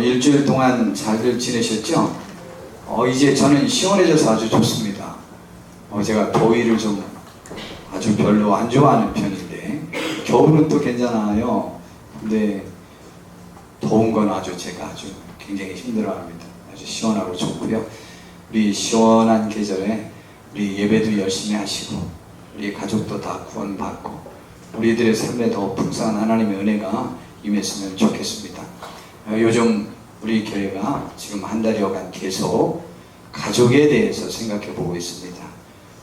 일주일 동안 잘들 지내셨죠? 이제 저는 시원해져서 아주 좋습니다. 제가 더위를 좀 아주 별로 안 좋아하는 편인데, 겨울은 또 괜찮아요. 근데 더운 건 제가 아주 굉장히 힘들어합니다. 아주 시원하고 좋고요. 우리 시원한 계절에 우리 예배도 열심히 하시고, 우리 가족도 다 구원받고, 우리들의 삶에 더 풍성한 하나님의 은혜가 임했으면 좋겠습니다. 요즘 우리 교회가 지금 한 달여간 계속 가족에 대해서 생각해 보고 있습니다.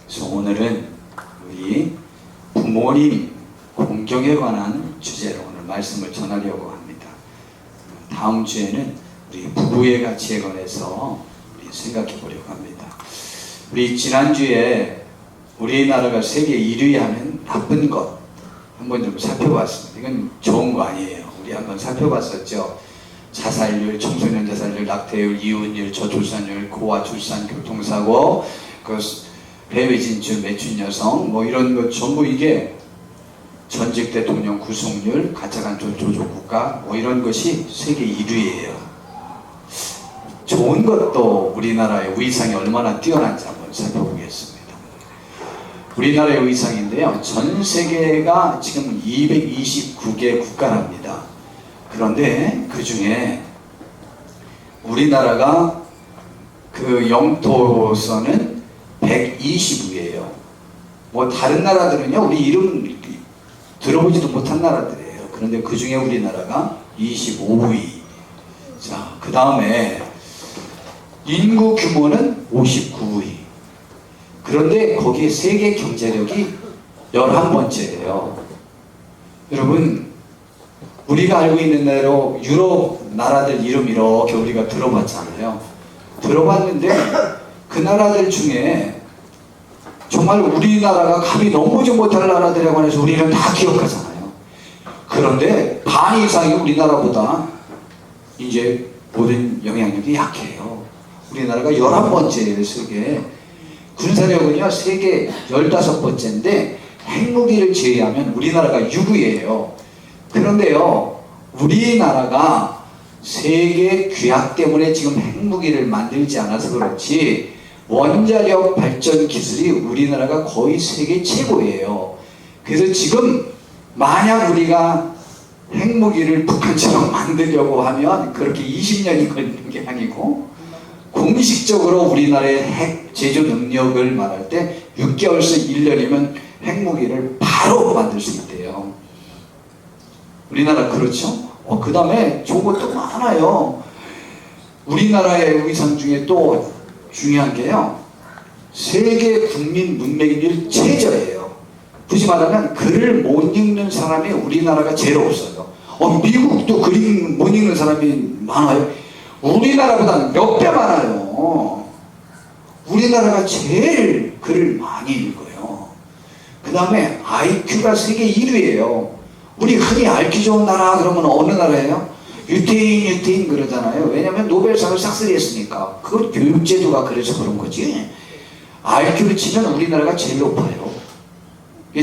그래서 오늘은 우리 부모님 공경에 관한 주제로 오늘 말씀을 전하려고 합니다. 다음 주에는 우리 부부의 가치에 관해서 우리 생각해 보려고 합니다. 우리 지난주에 우리나라가 세계 1위 하는 나쁜 것 한번 좀 살펴봤습니다. 이건 좋은 거 아니에요. 우리 한번 살펴봤었죠. 자살률, 청소년 자살률, 낙태율, 이혼율, 저출산율, 고아 출산, 교통사고, 해외 진출, 매춘 여성, 이런 것 전부 이게 전직 대통령 구속률, 가짜간첩 조종국가, 이런 것이 세계 1위예요. 좋은 것도 우리나라의 위상이 얼마나 뛰어난지 한번 살펴보겠습니다. 우리나라의 위상인데요, 전 세계가 지금 229개 국가랍니다. 그런데 그 중에 우리나라가 그 영토선은 120위예요. 다른 나라들은요, 우리 이름 들어보지도 못한 나라들이에요. 그런데 그 중에 우리나라가 25위. 자, 그 다음에 인구 규모는 59위. 그런데 거기에 세계 경제력이 11번째예요. 여러분, 우리가 알고 있는 대로 유럽 나라들 이름 이렇게 우리가 들어봤잖아요. 들어봤는데 그 나라들 중에 정말 우리나라가 감히 넘보지 못할 나라들에 관해서 우리는 다 기억하잖아요. 그런데 반 이상이 우리나라보다 이제 모든 영향력이 약해요. 우리나라가 11번째예요, 세계. 군사력은요, 세계 15번째인데 핵무기를 제외하면 우리나라가 6위예요. 그런데요, 우리나라가 세계 규약 때문에 지금 핵무기를 만들지 않아서 그렇지 원자력 발전 기술이 우리나라가 거의 세계 최고예요. 그래서 지금 만약 우리가 핵무기를 북한처럼 만들려고 하면 그렇게 20년이 걸리는 게 아니고, 공식적으로 우리나라의 핵 제조 능력을 말할 때 6개월에서 1년이면 핵무기를 바로 만들 수 있대요. 우리나라 그렇죠? 그 다음에 좋은 것도 많아요. 우리나라의 위상 중에 또 중요한 게요, 세계 국민 문맹률 최저예요. 굳이 말하면 글을 못 읽는 사람이 우리나라가 제일 없어요. 미국도 글 못 읽는 사람이 많아요. 우리나라보다 몇 배 많아요. 우리나라가 제일 글을 많이 읽어요. 그 다음에 IQ가 세계 1위예요. 우리 흔히 알기 좋은 나라 그러면 어느 나라예요? 유태인 그러잖아요. 왜냐면 노벨상을 싹쓸이 했으니까. 그건 교육제도가 그래서 그런 거지. IQ를 치면 우리나라가 제일 높아요.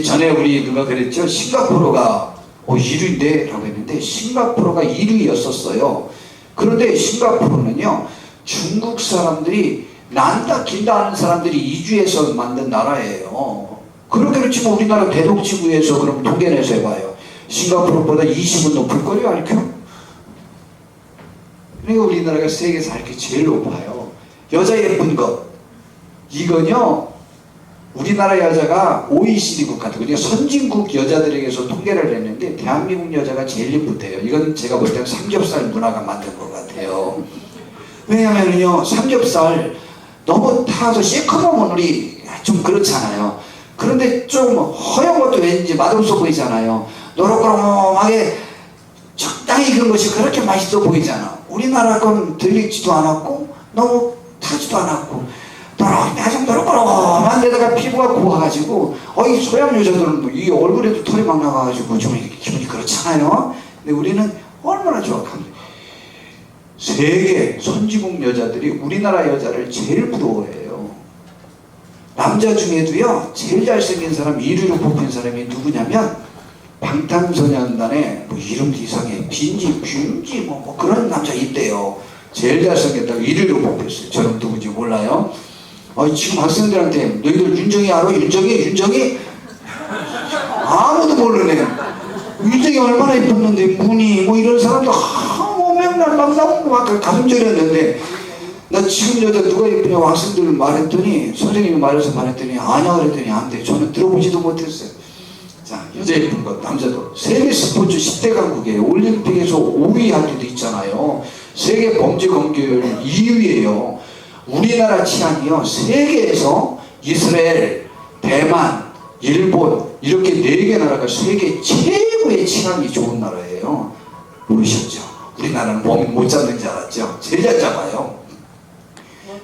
전에 우리 누가 그랬죠? 싱가포르가 1위인데 라고 했는데 싱가포르가 1위였었어요. 그런데 싱가포르는요, 중국 사람들이 난다 긴다 하는 사람들이 이주해서 만든 나라예요. 그렇게 치면 우리나라 대독지구에서 그럼 통계내서 해봐요. 싱가포르보다 20은 높을 거예요, IQ? 그러니까 우리나라가 세계에서 IQ 제일 높아요. 여자 예쁜 것, 이건요, 우리나라 여자가 OECD 국가, 그러니까 선진국 여자들에게서 통계를 냈는데 대한민국 여자가 제일 예쁘대요. 이건 제가 볼 때는 삼겹살 문화가 만든 것 같아요. 왜냐면요, 삼겹살 너무 타서 시커먼 우리 좀 그렇잖아요. 그런데 좀 허연 것도 왠지 맛없어 보이잖아요. 노릇노릇하게 적당히 익은 것이 그렇게 맛있어 보이잖아. 우리나라 건 들리지도 않았고 너무 타지도 않았고 아주 노릇노릇한 데다가 피부가 고와가지고 이 서양 여자들은 이 얼굴에도 털이 막 나가가지고 좀 기분이 그렇잖아요. 근데 우리는 얼마나 좋아합니까? 세계 선진국 여자들이 우리나라 여자를 제일 부러워해요. 남자 중에도요, 제일 잘생긴 사람 1위로 뽑힌 사람이 누구냐면 방탄소년단에 뭐 이름도 이상해. 빈지 뭐 그런 남자 있대요. 제일 잘생겼다고 1위로 뽑혔어요. 저는 누군지 몰라요. 지금 학생들한테 너희들 윤정이 알아? 윤정이? 아무도 모르네. 윤정이 얼마나 예뻤는데 문희 뭐 이런 사람도 뭐 맨날 막 나오고 막 가슴 저렸는데 나 지금 여자 누가 예쁘냐고 학생들 말했더니 선생님이 말했더니 아냐 그랬더니 안 돼. 저는 들어보지도 못했어요. 자, 여자 예쁜 것, 남자도. 세계 스포츠 10대 강국에 올림픽에서 5위 할 때도 있잖아요. 세계 범죄 검결 2위예요. 우리나라 치안이요. 세계에서 이스라엘, 대만, 일본 이렇게 4개 나라가 세계 최고의 치안이 좋은 나라예요. 모르셨죠? 우리나라는 범인 못 잡는 줄 알았죠? 제일 잘 잡아요.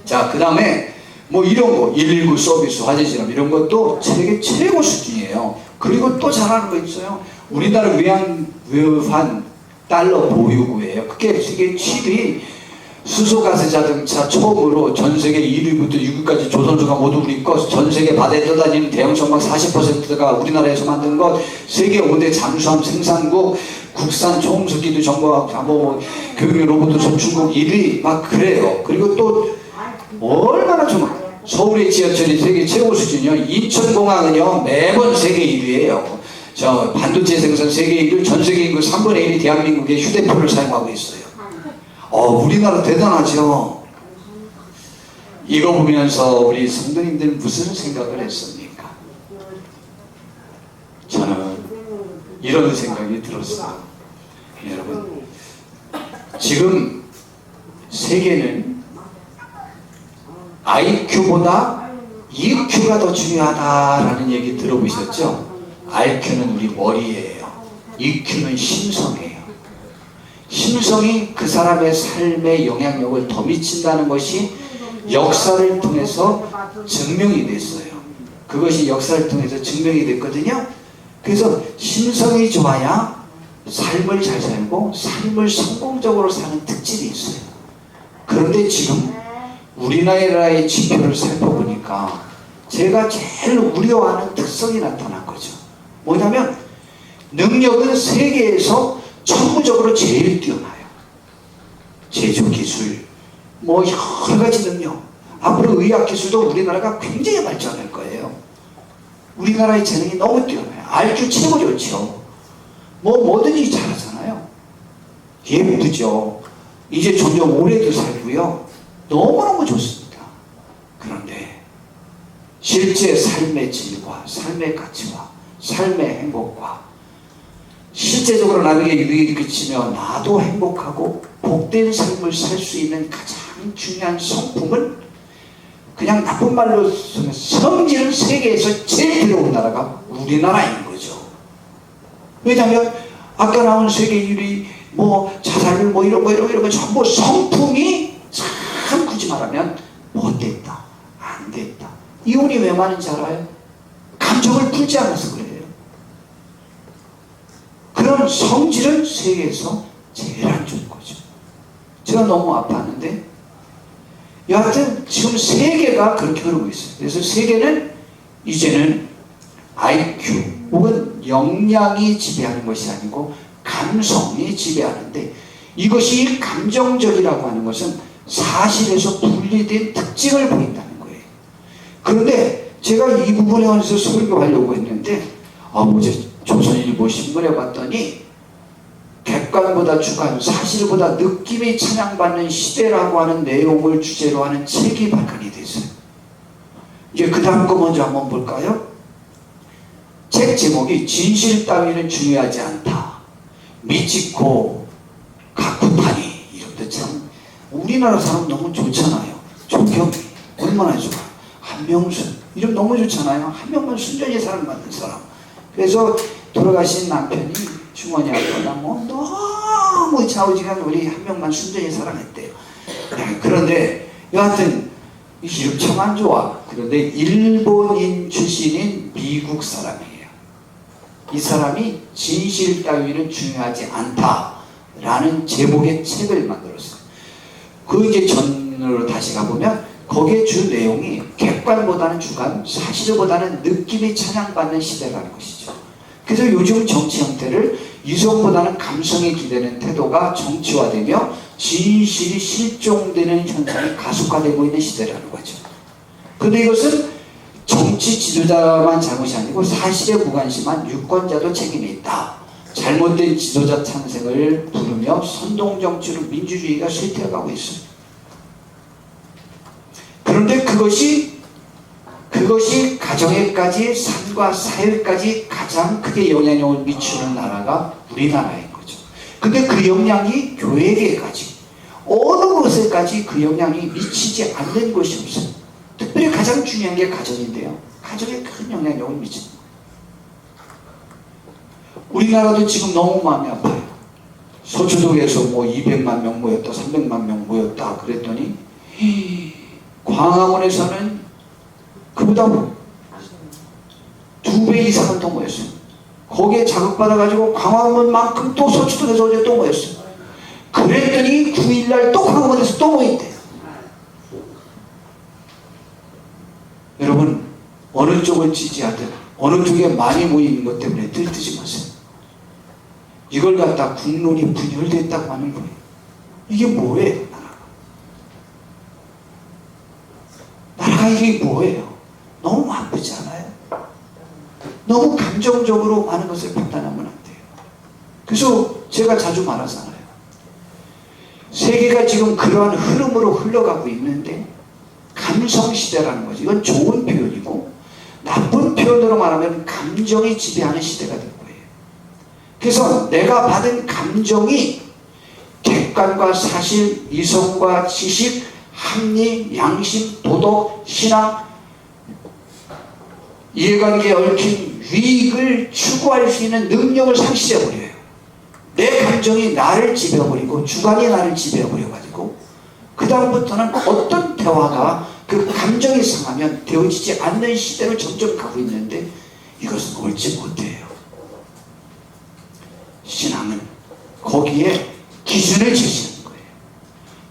자, 그 다음에 뭐 이런 거 119 서비스, 화재진압 이런 것도 세계 최고 수준이에요. 그리고 또 잘하는 거 있어요. 우리나라 외환 달러 보유고예요. 그게 세계 7위. 수소가스 자동차 처음으로 전 세계 1위부터 6위까지 조선소가 모두 우리 것, 전 세계 바다에 떠다니는 대형 선박 40%가 우리나라에서 만든 것, 세계 5대 잠수함 생산국, 국산 초음속기도 정보하고 뭐 교육 로봇도 중국 1위 막 그래요. 그리고 또 얼마나 좀 서울의 지하철이 세계 최고 수준이요. 인천공항은요 매번 세계 1위예요. 저 반도체 생산 세계 1위, 전 세계 인구 3분의 1이 대한민국의 휴대폰을 사용하고 있어요. 우리나라 대단하죠. 이거 보면서 우리 성도님들 무슨 생각을 했습니까? 저는 이런 생각이 들었어요. 여러분, 지금 세계는 IQ보다 EQ가 더 중요하다라는 얘기 들어보셨죠? IQ는 우리 머리예요. EQ는 심성이에요. 심성이 그 사람의 삶에 영향력을 더 미친다는 것이 역사를 통해서 증명이 됐어요. 그것이 역사를 통해서 증명이 됐거든요. 그래서 심성이 좋아야 삶을 잘 살고 삶을 성공적으로 사는 특질이 있어요. 그런데 지금 우리나라의 지표를 살펴보니까 제가 제일 우려하는 특성이 나타난 거죠. 뭐냐면 능력은 세계에서 천부적으로 제일 뛰어나요. 제조기술, 뭐 여러 가지 능력. 앞으로 의학기술도 우리나라가 굉장히 발전할 거예요. 우리나라의 재능이 너무 뛰어나요. IQ 최고 좋죠. 뭐든지 잘하잖아요. 예쁘죠. 이제 점점 오래도 살고요. 너무너무 좋습니다. 그런데 실제 삶의 질과 삶의 가치와 삶의 행복과 실제적으로 남에게 유익을 끼치며 나도 행복하고 복된 삶을 살 수 있는 가장 중요한 성품은 그냥 나쁜 말로 쓰면 성질은 세계에서 제일 들어온 나라가 우리나라인 거죠. 왜냐하면 아까 나온 세계 1위 뭐 자살률 뭐 이런 거 전부 성품이 참 굳이 말하면 못됐다, 안 됐다. 이혼이 왜 많은지 알아요? 감정을 풀지 않아서 그래요. 그런 성질은 세계에서 제일 안 좋은 거죠. 제가 너무 아팠는데 여하튼 지금 세계가 그렇게 흐르고 있어요. 그래서 세계는 이제는 IQ 혹은 역량이 지배하는 것이 아니고 감성이 지배하는데 이것이 감정적이라고 하는 것은 사실에서 분리된 특징을 보인다는 거예요. 그런데 제가 이 부분에 관해서 설교하려고 했는데 어제 조선일보 신문에 봤더니 객관보다 주관, 사실보다 느낌이 찬양받는 시대라고 하는 내용을 주제로 하는 책이 발간이 됐어요. 이제 그 다음 거 먼저 한번 볼까요? 책 제목이 진실 따위는 중요하지 않다. 미치코 가쿠타니. 이름도 참 우리나라 사람 너무 좋잖아요. 조경이 얼마나 좋아. 한명순 이름 너무 좋잖아요. 한 명만 순전히 사랑받는 사람. 그래서 돌아가신 남편이 주머니 아빠가 뭐 너무 좌우지간 우리 한 명만 순전히 사랑했대요. 그런데 여하튼 이름 참 안 좋아. 그런데 일본인 출신인 미국 사람이에요. 이 사람이 진실 따위는 중요하지 않다라는 제목의 책을 만들었어요. 그 이제 전으로 다시 가보면 거기에 주 내용이 객관보다는 주관, 사실보다는 느낌이 찬양받는 시대라는 것이죠. 그래서 요즘 정치 형태를 이성보다는 감성에 기대는 태도가 정치화되며 진실이 실종되는 현상이 가속화되고 있는 시대라는 거죠. 그런데 이것은 정치 지도자만 잘못이 아니고 사실에 무관심한 유권자도 책임이 있다. 잘못된 지도자 탄생을 부르며 선동정치로 민주주의가 쇠퇴해가고 있어요. 그런데 그것이 가정에까지 삶과 사회까지 가장 크게 영향력을 미치는 나라가 우리나라인 거죠. 근데 그 영향이 교회에게까지 어느 곳에까지 그 영향이 미치지 않는 곳이 없어요. 특별히 가장 중요한 게 가정인데요. 가정에 큰 영향력을 미칩니다. 우리나라도 지금 너무 마음이 아파요. 서초동에서 뭐 200만 명 모였다, 300만 명 모였다 그랬더니 광화문에서는 그보다 2배 이상은 더 모였어요. 거기에 자극받아가지고 광화문만큼 또 서초동에서 어제 또 모였어요. 그랬더니 9일날 또 광화문에서 또 모인대요. 여러분, 어느 쪽을 지지하든 어느 쪽에 많이 모이는 것 때문에 들뜨지 마세요. 이걸 갖다 국론이 분열됐다고 하는 거예요. 이게 뭐예요? 나라가 이게 뭐예요? 너무 아프지 않아요? 너무 감정적으로 많은 것을 판단하면 안 돼요. 그래서 제가 자주 말하잖아요. 세계가 지금 그러한 흐름으로 흘러가고 있는데 감성시대라는 거죠. 이건 좋은 표현이고 나쁜 표현으로 말하면 감정이 지배하는 시대가 될 거예요. 그래서 내가 받은 감정이 객관과 사실, 이성과 지식, 합리, 양심, 도덕, 신앙, 이해관계에 얽힌 유익을 추구할 수 있는 능력을 상실해버려요. 내 감정이 나를 지배해버리고 주관이 나를 지배해버려가지고 그 다음부터는 어떤 대화가 그 감정이 상하면 되어지지 않는 시대로 점점 가고 있는데 이것은 옳지 못해요. 신앙은 거기에 기준을 제시하는 거예요.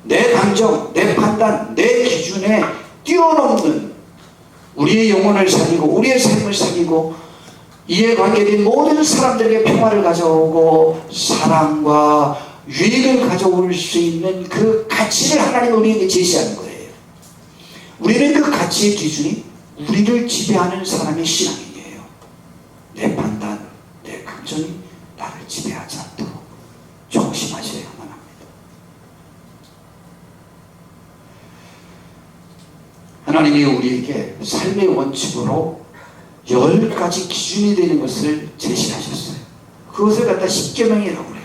내 감정, 내 판단, 내 기준에 뛰어넘는 우리의 영혼을 살리고 우리의 삶을 살리고 이해관계된 모든 사람들에게 평화를 가져오고 사랑과 유익을 가져올 수 있는 그 가치를 하나님 우리에게 제시하는 거예요. 우리는 그 가치의 기준이 우리를 지배하는 사람의 신앙이에요. 내 판단, 내 감정이 나를 지배하지 않도록 조심하셔야만 합니다. 하나님이 우리에게 삶의 원칙으로 10가지 기준이 되는 것을 제시하셨어요. 그것을 갖다 십계명이라고 그래요.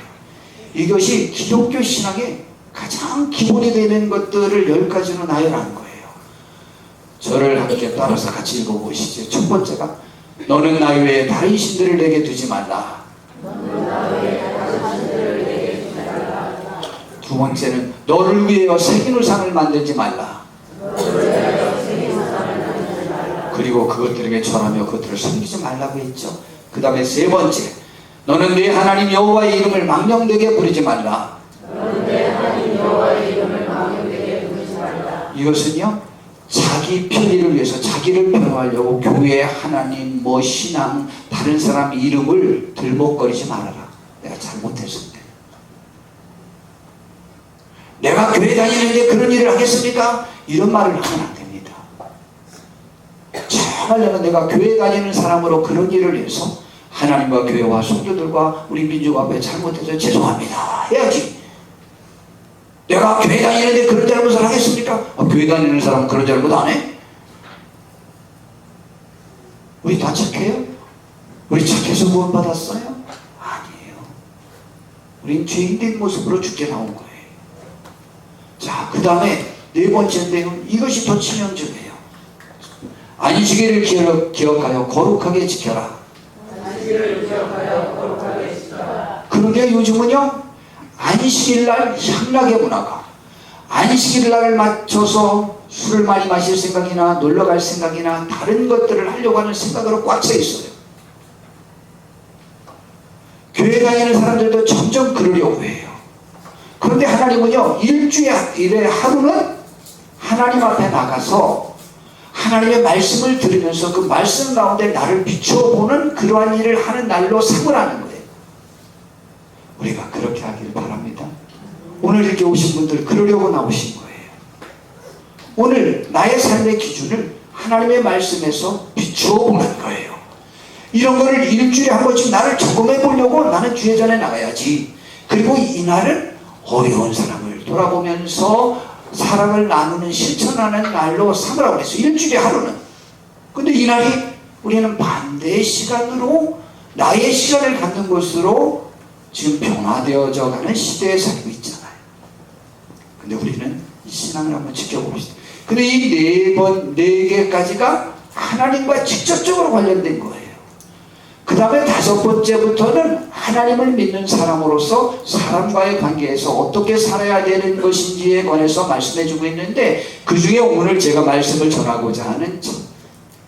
이것이 기독교 신앙의 가장 기본이 되는 것들을 10가지로 나열하는 거예요. 저를 함께 따라서 같이 읽어보시죠. 첫 번째가 너는 나 외에 다른 신들을 내게 두지 말라. 두 번째는 너를 위하여 생인우상을 만들지 말라. 그리고 그것들에게 절하며 그것들을 섬기지 말라고 했죠. 그 다음에 세 번째, 너는 내 하나님 여호와의 이름을 망령되게 부르지 말라. 이것은요, 자기 편의를 위해서 자기를 변호하려고 교회, 하나님, 신앙, 다른 사람 이름을 들먹거리지 말아라. 내가 잘못했을 때. 내가 교회 다니는데 그런 일을 하겠습니까? 이런 말을 하면 안 됩니다. 정말 내가 교회 다니는 사람으로 그런 일을 해서 하나님과 교회와 성도들과 우리 민족 앞에 잘못해서 죄송합니다 해야지. 내가 교회 다니는데 그런 잘못을 하겠습니까? 교회 다니는 사람은 그런 잘못 안 해? 우리 다 착해요? 우리 착해서 구원 받았어요? 아니에요. 우린 죄인된 모습으로 죽게 나온 거예요. 자, 그 다음에 네 번째인데요, 이것이 더 치명적이에요. 안식일을 기억하여 거룩하게 지켜라. 그런데 요즘은요, 안식일날 향락의 문화가, 안식일날을 맞춰서 술을 많이 마실 생각이나 놀러갈 생각이나 다른 것들을 하려고 하는 생각으로 꽉 차 있어요. 교회 다니는 사람들도 점점 그러려고 해요. 그런데 하나님은요, 일주일에 하루는 하나님 앞에 나가서 하나님의 말씀을 들으면서 그 말씀 가운데 나를 비춰보는 그러한 일을 하는 날로 삼으라는 거예요. 우리가 그렇게 하기를 바랍니다. 오늘 이렇게 오신 분들 그러려고 나오신 거예요. 오늘 나의 삶의 기준을 하나님의 말씀에서 비추어보는 거예요. 이런 거를 일주일에 한 번씩 나를 점검해 보려고 나는 주의 전에 나가야지. 그리고 이날은 어려운 사람을 돌아보면서 사랑을 나누는 실천하는 날로 삼으라고 그랬어요. 일주일에 하루는. 근데 이날이 우리는 반대의 시간으로 나의 시간을 갖는 것으로 지금 변화되어져 가는 시대에 살고 있잖아요. 근데 우리는 이 신앙을 한번 지켜봅시다. 근데 이 네 개까지가 하나님과 직접적으로 관련된 거예요. 그 다음에 5번째부터는 하나님을 믿는 사람으로서 사람과의 관계에서 어떻게 살아야 되는 것인지에 관해서 말씀해 주고 있는데, 그 중에 오늘 제가 말씀을 전하고자 하는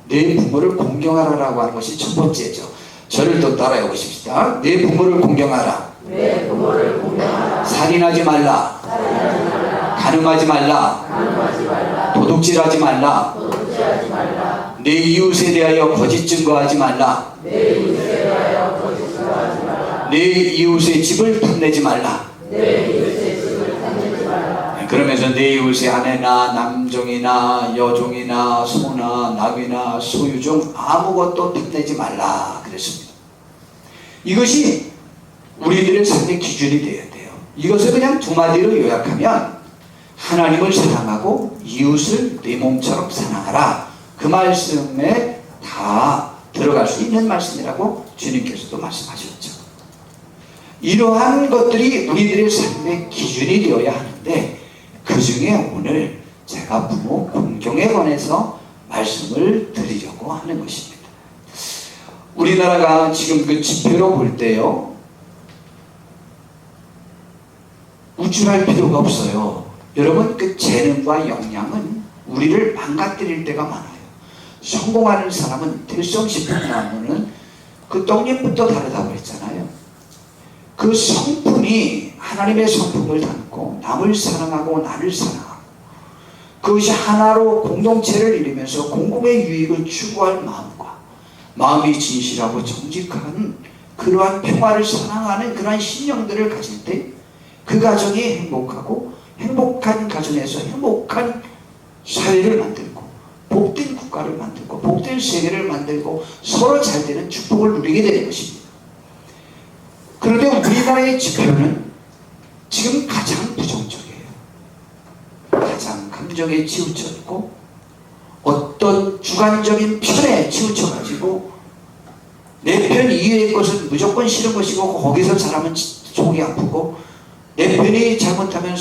내 부모를 공경하라라고 하는 것이 첫 번째죠. 저를 또 따라해 보십시다. 내 부모를 공경하라. 내 부모를 공경하라. 살인하지 말라. 살인하지 말라. 간음하지 말라. 간음하지 말라. 도둑질하지 말라. 도둑질하지 말라. 내 이웃에 대하여 거짓 증거하지 말라. 내 이웃에 대하여 거짓 증거하지 말라. 내 이웃의 집을 탐내지 말라. 내 이웃의 집을 탐내지 말라. 그러면서 내 이웃의 아내나 남종이나 여종이나 소나 나귀나 소유 중 아무것도 탐내지 말라 그랬습니다. 이것이 우리들의 삶의 기준이 되어야 돼요. 이것을 그냥 두 마디로 요약하면 하나님을 사랑하고 이웃을 내 몸처럼 사랑하라. 그 말씀에 다 들어갈 수 있는 말씀이라고 주님께서도 말씀하셨죠. 이러한 것들이 우리들의 삶의 기준이 되어야 하는데, 그 중에 오늘 제가 부모 공경에 관해서 말씀을 드리려고 하는 것입니다. 우리나라가 지금 그 지표로 볼 때요, 우쭐할 필요가 없어요. 여러분, 그 재능과 역량은 우리를 망가뜨릴 때가 많아요. 성공하는 사람은 들성식품나무는 그 떡잎부터 다르다고 했잖아요. 그 성품이 하나님의 성품을 담고 남을 사랑하고 나를 사랑하고 그것이 하나로 공동체를 이루면서 공공의 유익을 추구할 마음과 마음이 진실하고 정직한 그러한 평화를 사랑하는 그러한 신령들을 가질 때 그 가정이 행복하고 행복한 가정에서 행복한 사회를 만들고 복된 국가를 만들고 복된 세계를 만들고 서로 잘 되는 축복을 누리게 되는 것입니다. 그런데 우리나라의 지표는 지금 가장 부정적이에요. 가장 감정에 치우쳐있고 어떤 주관적인 편에 치우쳐가지고 내 편 이외의 것은 무조건 싫은 것이고 거기서 잘하면 속이 아프고 내 편이 잘못하면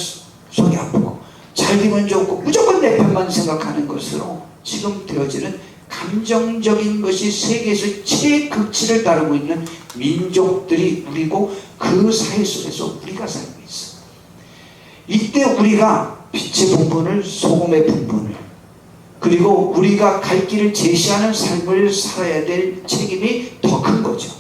속이 아프고 잘 되면 좋고 무조건 내 편만 생각하는 것으로 지금 되어지는 감정적인 것이 세계에서 최극치를 다루고 있는 민족들이 우리고 그 사회 속에서 우리가 살고 있어. 이때 우리가 빛의 분분을 소금의 분분을 그리고 우리가 갈 길을 제시하는 삶을 살아야 될 책임이 더 큰 거죠.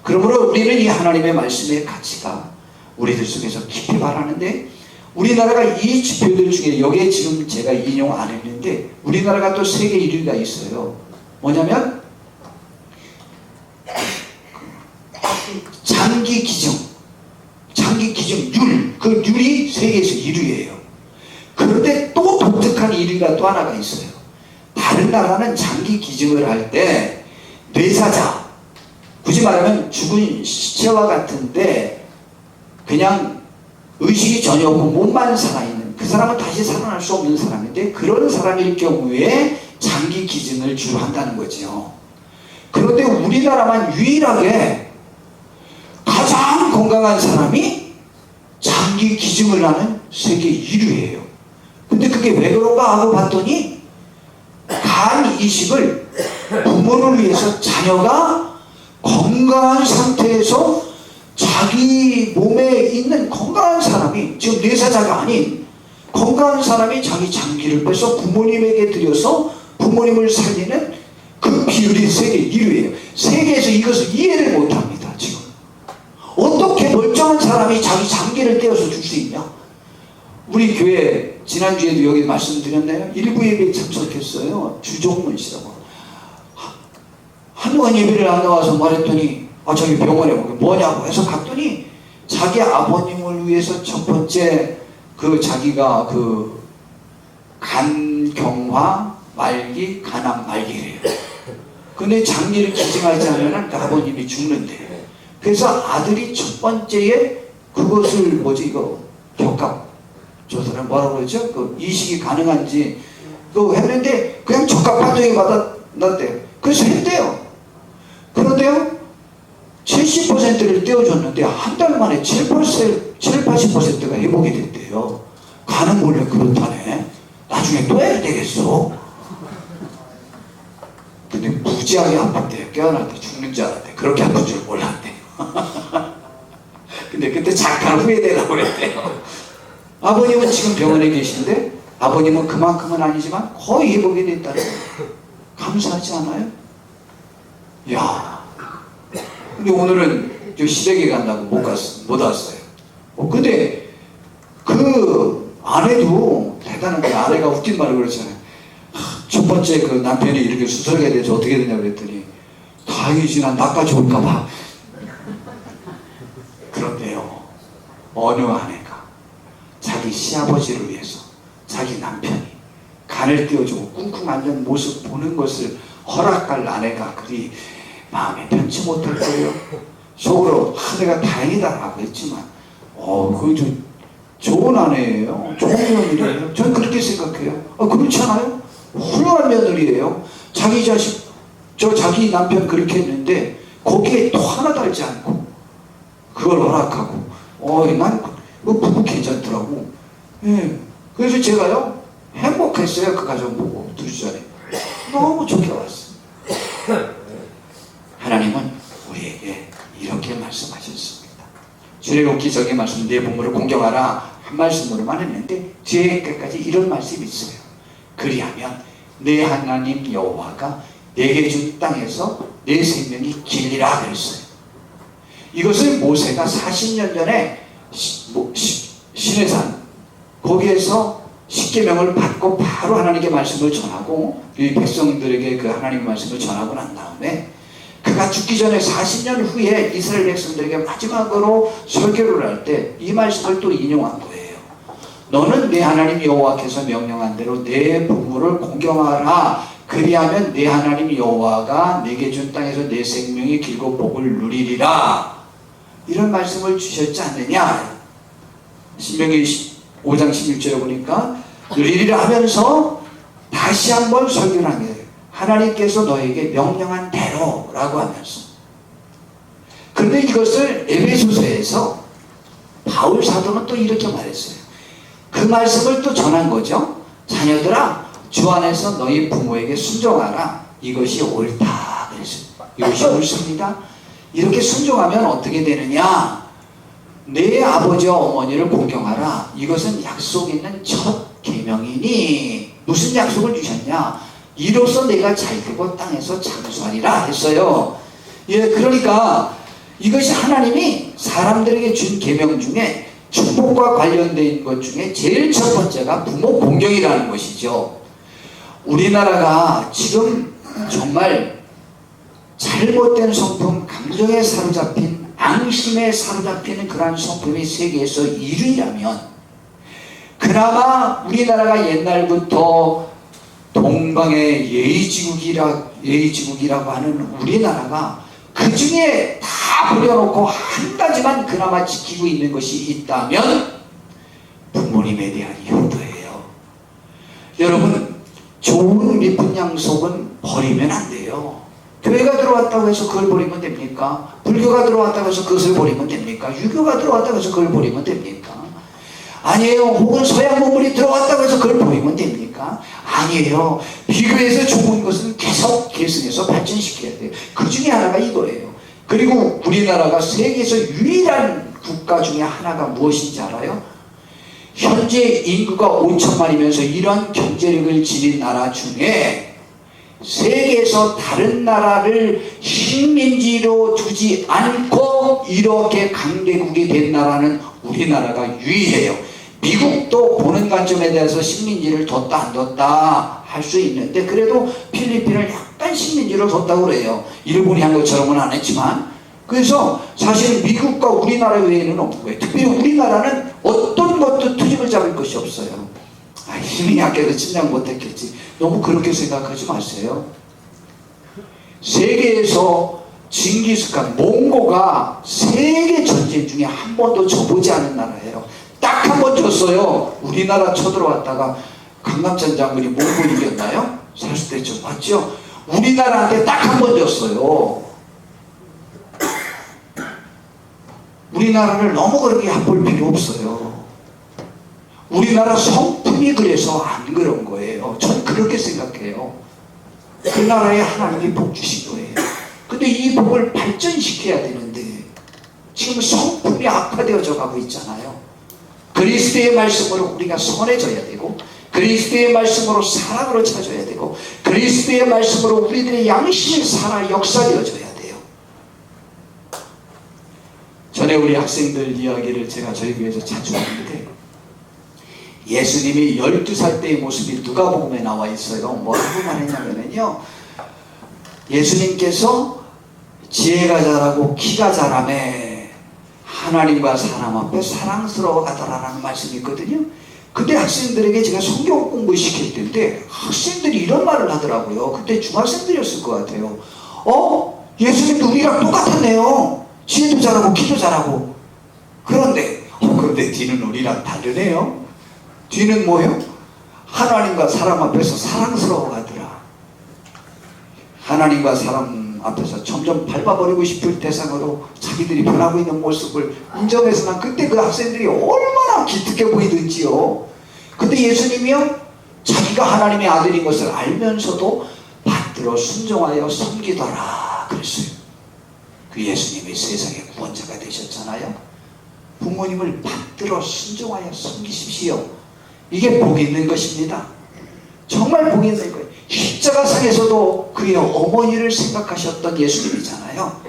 그러므로 우리는 이 하나님의 말씀의 가치가 우리들 속에서 깊이 바라는데, 우리나라가 이 지표들 중에 여기에 지금 제가 인용 안 했는데 우리나라가 또 세계 1위가 있어요. 뭐냐면 장기 기증 율, 그 율이 세계에서 1위예요. 그런데 또 독특한 1위가 또 하나가 있어요. 다른 나라는 장기 기증을 할 때 뇌사자, 굳이 말하면 죽은 시체와 같은데 그냥 의식이 전혀 없고 몸만 살아있는 그 사람은 다시 살아날 수 없는 사람인데, 그런 사람일 경우에 장기 기증을 주로 한다는 거죠. 그런데 우리나라만 유일하게 가장 건강한 사람이 장기 기증을 하는 세계 1위예요. 근데 그게 왜 그런가 하고 봤더니 간 이식을 부모를 위해서 자녀가 건강한 상태에서 자기 몸에 있는 건강한 사람이, 지금 뇌사자가 아닌 건강한 사람이 자기 장기를 빼서 부모님에게 드려서 부모님을 살리는 그 비율이 세계 1위예요. 세계에서 이것을 이해를 못합니다. 지금 어떻게 멀쩡한 사람이 자기 장기를 떼어서 줄 수 있냐? 우리 교회 지난주에도 여기 말씀드렸나요? 일부 예배에 참석했어요. 주종문 씨라고. 한동안 예배를 안 나와서 말했더니 저기 병원에 뭐냐고 해서 갔더니 자기 아버님을 위해서 첫 번째 자기가 간경화 말기 간암 말기래요. 근데 장례를 기증하지 않으면 아버님이 죽는데. 그래서 아들이 첫 번째에 그것을 격갑 조사를 뭐라고 그러죠? 이식이 가능한지 했는데 그냥 적합하게 받았대요. 그래서 했대요. 그런데요 70%를 떼어줬는데 한 달 만에 80%가 회복이 됐대요. 간은 원래 그렇다네. 나중에 또 해야 되겠어. 근데 무지하게 아팠대요. 깨어날 때 죽는 줄 알았대. 그렇게 아픈 줄 몰랐대. 근데 그때 잠깐 후회되라고 그랬대요. 아버님은 지금 병원에 계신데 아버님은 그만큼은 아니지만 거의 회복이 됐다는 거예요. 감사하지 않아요? 이야. 근데 오늘은 저 시댁에 간다고 못 왔어요. 근데 그 아내도 대단한 거예요. 아내가 웃긴 말을 그러잖아요. 첫 번째 남편이 이렇게 수술하게 돼서 어떻게 되냐고 그랬더니 다행이지 난 나까지 올까봐. 그런데요 어느 아내가 자기 시아버지를 위해서 자기 남편이 간을 띄워주고 쿵쿵 앓는 모습 보는 것을 허락할 아내가 그리 마음에 편치 못할 거예요. 속으로 내가 다행이다라고 했지만 그거 좀 좋은 아내예요. 좋은 며느리예요. 저는 그렇게 생각해요. 그렇지 않아요? 훌륭한 며느리예요. 자기 자식 자기 남편 그렇게 했는데 거기에 또 하나 달지 않고 그걸 허락하고 난 부부 괜찮더라고. 예. 그래서 제가요 행복했어요. 그 가정 보고 2주 전에 너무 좋게 왔어요. 하나님은 우리에게 이렇게 말씀하셨습니다. 출애굽기 저기 말씀 내 부모를 공경하라 한 말씀으로만 했는데 뒤에 끝까지 이런 말씀이 있어요. 그리하면 내 하나님 여호와가 내게 준 땅에서 내 생명이 길리라 그랬어요. 이것을 모세가 40년 전에 시내산 거기에서 십계명을 받고 바로 하나님께 말씀을 전하고 이 백성들에게 그 하나님의 말씀을 전하고 난 다음에 그가 죽기 전에 40년 후에 이스라엘 백성들에게 마지막으로 설교를 할 때 이 말씀을 또 인용한 거예요. 너는 내 하나님 여호와께서 명령한 대로 내 부모를 공경하라. 그리하면 내 하나님 여호와가 내게 준 땅에서 내 생명이 길고 복을 누리리라. 이런 말씀을 주셨지 않느냐. 신명기 5장 16절에 보니까 누리리라 하면서 다시 한번 설교를 한 거예요. 하나님께서 너에게 명령한 대로라고 하면서. 그런데 이것을 에베소서에서 바울 사도는 또 이렇게 말했어요. 그 말씀을 또 전한 거죠. 자녀들아 주 안에서 너희 부모에게 순종하라. 이것이 옳다 그랬어요. 이것이 옳습니다. 이렇게 순종하면 어떻게 되느냐. 내 아버지와 어머니를 공경하라. 이것은 약속 있는 첫 계명이니 무슨 약속을 주셨냐. 이로써 내가 잘 되고 땅에서 장수하리라 했어요. 예, 그러니까 이것이 하나님이 사람들에게 준 계명 중에 축복과 관련된 것 중에 제일 첫 번째가 부모 공경이라는 것이죠. 우리나라가 지금 정말 잘못된 성품, 감정에 사로잡힌, 앙심에 사로잡히는 그러한 성품이 세계에서 1위라면 그나마 우리나라가 옛날부터 동방의 예의지국이라고 하는 우리나라가 그 중에 다 버려놓고 한 가지만 그나마 지키고 있는 것이 있다면 부모님에 대한 효도예요. 여러분 좋은 예쁜 양속은 버리면 안 돼요. 교회가 들어왔다고 해서 그걸 버리면 됩니까? 불교가 들어왔다고 해서 그것을 버리면 됩니까? 유교가 들어왔다고 해서 그걸 버리면 됩니까? 아니에요. 혹은 서양 문물이 들어왔다고 해서 그걸 버리면 됩니까? 아니에요. 비교해서 좋은 것은 계속 계승해서 발전시켜야 돼요. 그 중에 하나가 이거예요. 그리고 우리나라가 세계에서 유일한 국가 중에 하나가 무엇인지 알아요? 현재 인구가 5천만이면서 이러한 경제력을 지닌 나라 중에 세계에서 다른 나라를 식민지로 두지 않고 이렇게 강대국이 된 나라는 우리나라가 유일해요. 미국도 보는 관점에 대해서 식민지를 뒀다 안 뒀다 할 수 있는데 그래도 필리핀을 약간 식민지로 뒀다고 그래요. 일본이 한 것처럼은 안 했지만. 그래서 사실 미국과 우리나라 외에는 없는 거예요. 특별히 우리나라는 어떤 것도 트집을 잡을 것이 없어요. 힘이 약해서 침략 못했겠지. 너무 그렇게 생각하지 마세요. 세계에서 징기스칸, 몽고가 세계 전쟁 중에 한 번도 져보지 않은 나라예요. 딱 한 번 졌어요. 우리나라 쳐들어왔다가 강남찬 장군이 몽고 이겼나요? 사실 때좀 맞죠? 우리나라한테 딱 한 번 졌어요. 우리나라를 너무 그렇게 얕볼 필요 없어요. 우리나라 성품이 그래서 안 그런 거예요. 전 그렇게 생각해요. 그 나라에 하나님이 복 주신 거예요. 근데 이 복을 발전시켜야 되는데 지금 성품이 악화되어져 가고 있잖아요. 그리스도의 말씀으로 우리가 선해져야 되고 그리스도의 말씀으로 사랑으로 찾아야 되고 그리스도의 말씀으로 우리들의 양심이 살아 역사되어져야 돼요. 전에 우리 학생들 이야기를 제가 저희 교회에서 자주 하는데 예수님이 12살 때의 모습이 누가복음에 나와 있어요. 뭐라고 말했냐면요, 예수님께서 지혜가 자라고 키가 자라매 하나님과 사람 앞에 사랑스러워 가더라라는 말씀이 있거든요. 그때 학생들에게 제가 성경 공부시킬 때인데 학생들이 이런 말을 하더라고요. 그때 중학생들이었을 것 같아요. 예수님도 우리랑 똑같았네요. 지혜도 잘하고 키도 잘하고. 그런데 뒤는 우리랑 다르네요. 뒤는 뭐예요? 하나님과 사람 앞에서 사랑스러워 가더라. 하나님과 사람 앞에서 점점 밟아버리고 싶을 대상으로 자기들이 변하고 있는 모습을 인정해서 난 그때 그 학생들이 얼마나 기특해 보이든지요. 근데 예수님이요, 자기가 하나님의 아들인 것을 알면서도 받들어 순종하여 섬기더라 그랬어요. 그 예수님이 세상의 구원자가 되셨잖아요. 부모님을 받들어 순종하여 섬기십시오. 이게 복 있는 것입니다. 정말 복 있는 거예요. 십자가상에서도 그의 어머니를 생각하셨던 예수님이잖아요.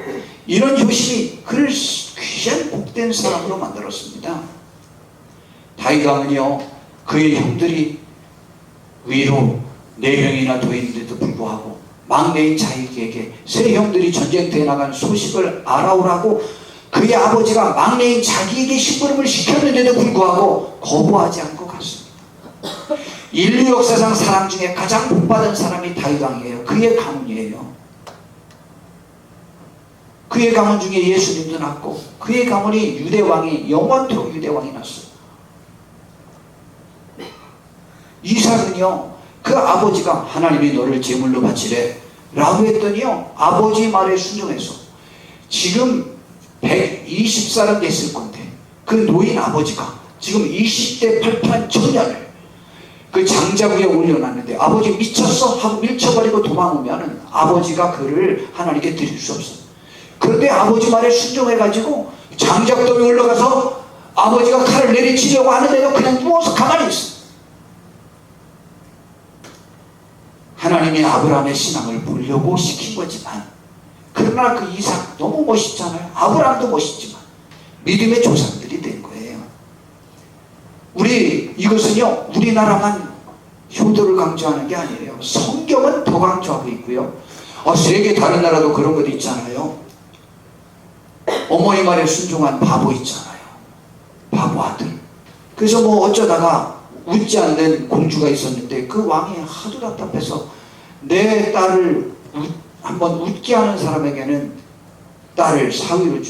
이런 효심이 그를 귀한 복된 사람으로 만들었습니다. 다윗 왕은요, 그의 형들이 위로 4명이나 더 있는데도 불구하고 막내인 자기에게 세 형들이 전쟁터에 나간 소식을 알아오라고 그의 아버지가 막내인 자기에게 심부름을 시켰는데도 불구하고 거부하지 않고 갔습니다. 인류 역사상 사람 중에 가장 복받은 사람이 다윗 왕이에요. 그의 가문이에요. 그의 가문 중에 예수님도 났고 그의 가문이 유대왕이 영원토록 유대왕이 났어요. 이삭은요, 그 아버지가 하나님이 너를 제물로 바치래 라고 했더니요, 아버지 말에 순종해서 지금 120살은 됐을 건데 그 노인 아버지가 지금 20대 팔팔한 청년을 그 장작 위에 올려놨는데 아버지 미쳤어? 하고 밀쳐버리고 도망오면은 아버지가 그를 하나님께 드릴 수 없어요. 그런데 아버지 말에 순종해가지고 장작더미 올라가서 아버지가 칼을 내리치려고 하는데도 그냥 누워서 가만히 있어. 하나님이 아브라함의 신앙을 보려고 시킨 거지만, 그러나 그 이삭 너무 멋있잖아요. 아브라함도 멋있지만 믿음의 조상들이 된 거예요. 이것은요, 우리나라만 효도를 강조하는 게 아니에요. 성경은 더 강조하고 있고요. 세계 다른 나라도 그런 것도 있잖아요. 어머니 말에 순종한 바보 있잖아요. 바보 아들. 그래서 어쩌다가 웃지 않는 공주가 있었는데 그 왕이 하도 답답해서 내 딸을 한번 웃게 하는 사람에게는 딸을 사위로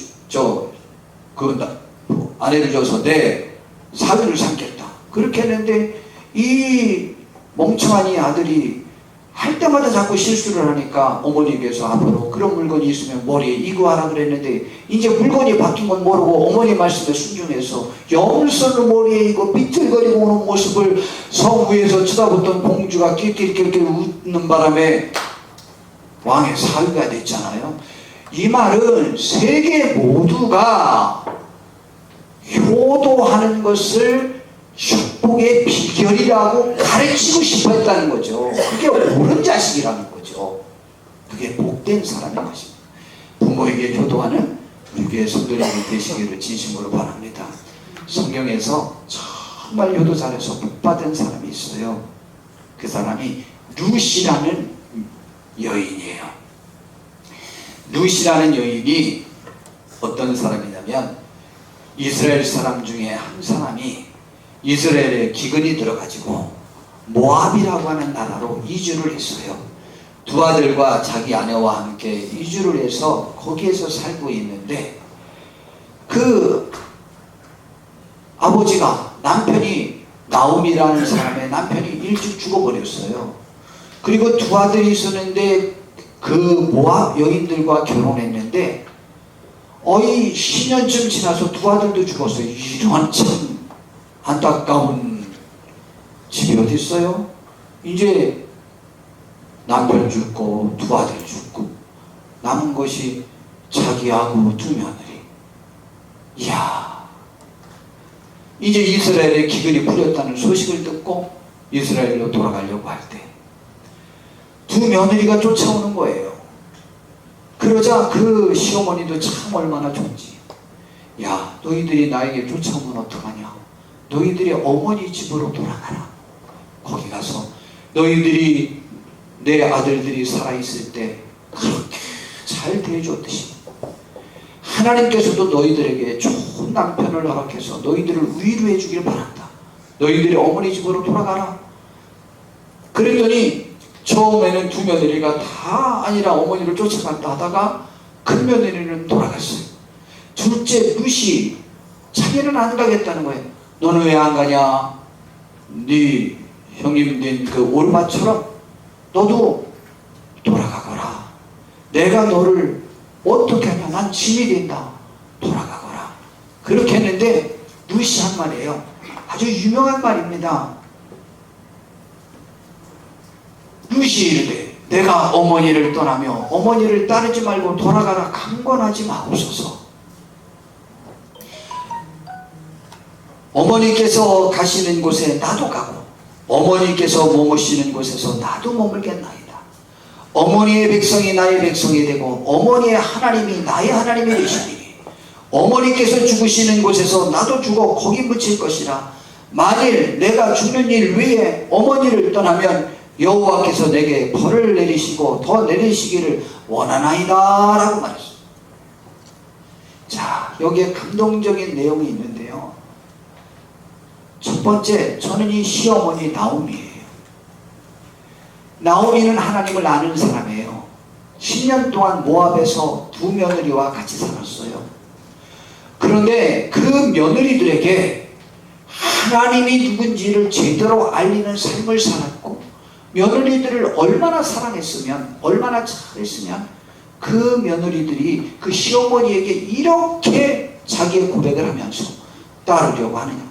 아내를 줘서 내 사위를 삼겠다. 그렇게 했는데 이 멍청한 이 아들이 할 때마다 자꾸 실수를 하니까 어머니께서 앞으로 그런 물건이 있으면 머리에 이거 하라 그랬는데 이제 물건이 바뀐 건 모르고 어머니 말씀에 순종해서 염설로 머리에 이거 비틀거리고 오는 모습을 성 위에서 쳐다보던 공주가 낄낄낄낄 웃는 바람에 왕의 사위가 됐잖아요. 이 말은 세계 모두가 효도하는 것을 축복의 비결이라고 가르치고 싶어 했다는 거죠. 그게 옳은 자식이라는 거죠. 그게 복된 사람의 것입니다. 부모에게 효도하는 우리 교회 성도님이 되시기를 진심으로 바랍니다. 성경에서 정말 효도 잘해서 복받은 사람이 있어요. 그 사람이 룻이라는 여인이에요. 룻이라는 여인이 어떤 사람이냐면 이스라엘 사람 중에 한 사람이 이스라엘에 기근이 들어가지고 모압이라고 하는 나라로 이주를 했어요. 두 아들과 자기 아내와 함께 이주를 해서 거기에서 살고 있는데 그 아버지가 남편이 나옴이라는 사람의 남편이 일찍 죽어버렸어요. 그리고 두 아들이 있었는데 그 모압 여인들과 결혼했는데 거의 10년쯤 지나서 두 아들도 죽었어요. 이런 참 안타까운 집이 어디 있어요? 이제 남편 죽고 두 아들 죽고 남은 것이 자기하고 두 며느리. 이야, 이제 이스라엘에 기근이 풀렸다는 소식을 듣고 이스라엘로 돌아가려고 할 때 두 며느리가 쫓아오는 거예요. 그러자 그 시어머니도 참 얼마나 좋은지, 야, 너희들이 나에게 쫓아오면 어떡하냐, 너희들이 어머니 집으로 돌아가라. 거기 가서 너희들이 내 아들들이 살아있을 때 그렇게 잘 대해줬듯이 하나님께서도 너희들에게 좋은 남편을 허락해서 너희들을 위로해 주길 바란다. 너희들이 어머니 집으로 돌아가라. 그랬더니 처음에는 두 며느리가 다 아니라 어머니를 쫓아간다 하다가 큰 며느리는 돌아갔어요. 둘째 룻이 자기는 안 가겠다는 거예요. 너는 왜 안 가냐? 네 형님된 그 올마처럼 너도 돌아가거라. 내가 너를 어떻게 하냐? 난 짐이 된다. 돌아가거라. 그렇게 했는데 룻이 한 말이에요. 아주 유명한 말입니다. 룻이 이르되 내가 어머니를 떠나며 어머니를 따르지 말고 돌아가라 강권하지 마옵소서. 어머니께서 가시는 곳에 나도 가고 어머니께서 머무시는 곳에서 나도 머물겠나이다. 어머니의 백성이 나의 백성이 되고 어머니의 하나님이 나의 하나님이 되시니 어머니께서 죽으시는 곳에서 나도 죽어 거기 묻힐 것이라. 만일 내가 죽는 일 위에 어머니를 떠나면 여호와께서 내게 벌을 내리시고 더 내리시기를 원하나이다 라고 말했어요. 자, 여기에 감동적인 내용이 있는데요. 첫 번째, 저는 이 시어머니 나오미예요. 나오미는 하나님을 아는 사람이에요. 10년 동안 모압에서 두 며느리와 같이 살았어요. 그런데 그 며느리들에게 하나님이 누군지를 제대로 알리는 삶을 살았고 며느리들을 얼마나 사랑했으면, 얼마나 잘했으면 그 며느리들이 그 시어머니에게 이렇게 자기의 고백을 하면서 따르려고 하느냐고요.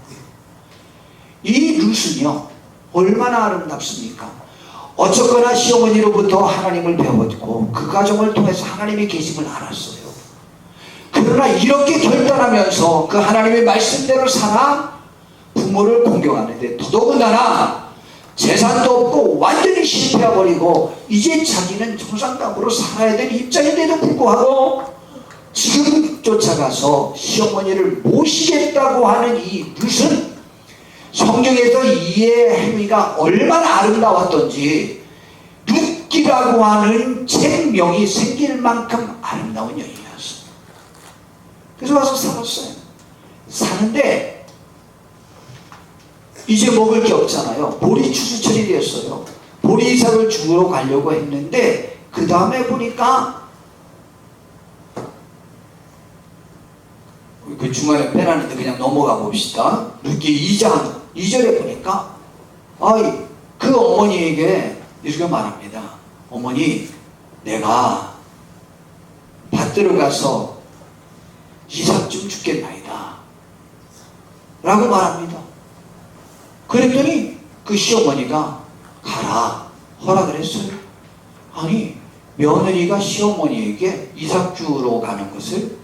이 룻은요 얼마나 아름답습니까? 어쨌거나 시어머니로부터 하나님을 배웠고 그 과정을 통해서 하나님의 계심을 알았어요. 그러나 이렇게 결단하면서 그 하나님의 말씀대로 살아 부모를 공경하는데 더더군다나 재산도 없고 완전히 실패해버리고 이제 자기는 정상감으로 살아야 될 입장인데도 불구하고 지금 쫓아가서 시어머니를 모시겠다고 하는 이 룻은 성경에서 이의 행위가 얼마나 아름다웠던지 룻기라고 하는 책명이 생길 만큼 아름다운 여인이었어요. 그래서 와서 살았어요. 사는데 이제 먹을 게 없잖아요. 보리 추수철이 되었어요. 보리 이삭을 주우러 가려고 했는데 그 다음에 보니까 그 중간에 빼놨는데 그냥 넘어가 봅시다. 룻기 2절에 보니까 그 어머니에게 이렇게 말합니다. 어머니, 내가 밭들어 가서 이삭 좀 죽겠나이다 라고 말합니다. 그랬더니 그 시어머니가 가라 허락을 했어요. 아니, 며느리가 시어머니에게 이삭 주우러 가는 것을,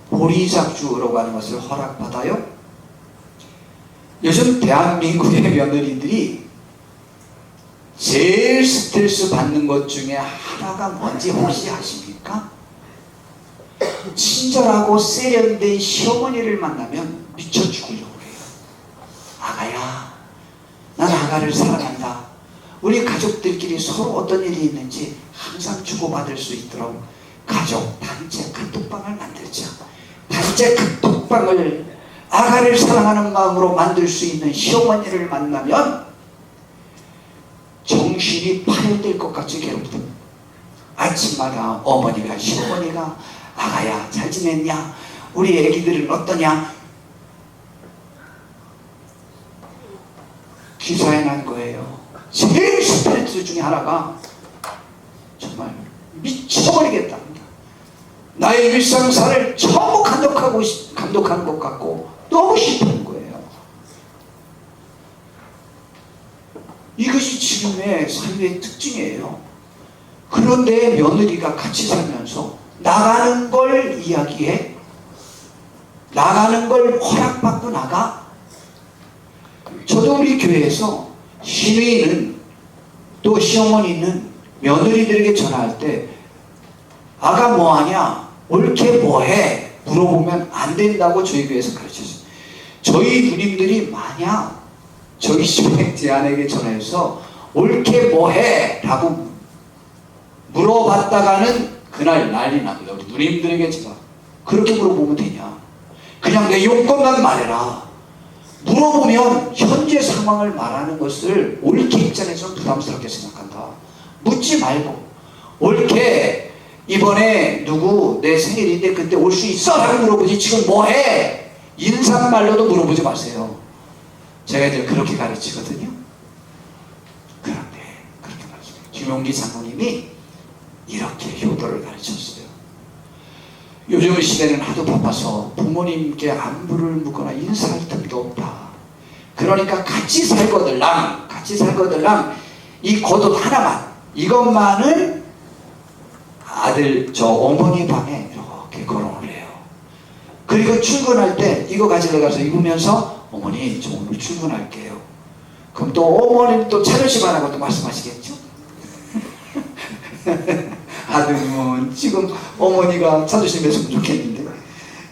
보리 이삭 주우러 가는 것을 허락받아요? 요즘 대한민국의 며느리들이 제일 스트레스 받는 것 중에 하나가 뭔지 혹시 아십니까? 친절하고 세련된 시어머니를 만나면 미쳐 죽으려고 해요. 아가야, 난 아가를 사랑한다. 우리 가족들끼리 서로 어떤 일이 있는지 항상 주고받을 수 있도록 가족 단체 카톡방을 만들자. 단체 카톡방을 아가를 사랑하는 마음으로 만들 수 있는 시어머니를 만나면 정신이 파열될 것 같이 괴롭다. 아침마다 어머니가 시어머니가 아가야 잘 지냈냐? 우리 애기들은 어떠냐? 기사에 난 거예요. 제일 스트레스 중에 하나가 정말 미쳐버리겠다. 나의 일상사를 전부 감독하는 것 같고 너무 싫은 거예요. 이것이 지금의 사회의 특징이에요. 그런데 며느리가 같이 살면서 나가는 걸 이야기해, 나가는 걸 허락받고 나가. 저도 우리 교회에서 시누이는 또 시어머니는 며느리들에게 전화할 때 아가 뭐하냐? 옳게 뭐해? 물어보면 안 된다고 저희 교회에서 가르쳤어요. 저희 누님들이 만약 저희 집에 제 아내에게 전화해서 옳게 뭐해? 라고 물어봤다가는 그날 난리 납니다. 우리 누님들에게 제가 그렇게 물어보면 되냐? 그냥 내 용건만 말해라. 물어보면 현재 상황을 말하는 것을 옳게 입장에서 부담스럽게 생각한다. 묻지 말고 옳게 이번에 누구 내 생일인데 그때 올 수 있어? 라고 물어보지 지금 뭐해? 인사말로도 물어보지 마세요. 제가 이제 그렇게 가르치거든요. 그런데 그렇게 가르쳐요. 김용기 장로님이 이렇게 효도를 가르쳤어요. 요즘 시대는 하도 바빠서 부모님께 안부를 묻거나 인사할 틈도 없다. 그러니까 같이 살거들랑 이 겉옷 하나만, 이것만을 아들 저 어머니 방에 이렇게 걸어놓으래요. 그리고 출근할 때 이거 가지러 가서 입으면서 어머니 저 오늘 출근할게요. 그럼 또 어머니는 또 차려심 안 하고 또 말씀하시겠죠? 아들은 지금 어머니가 사주심 했으면 좋겠는데.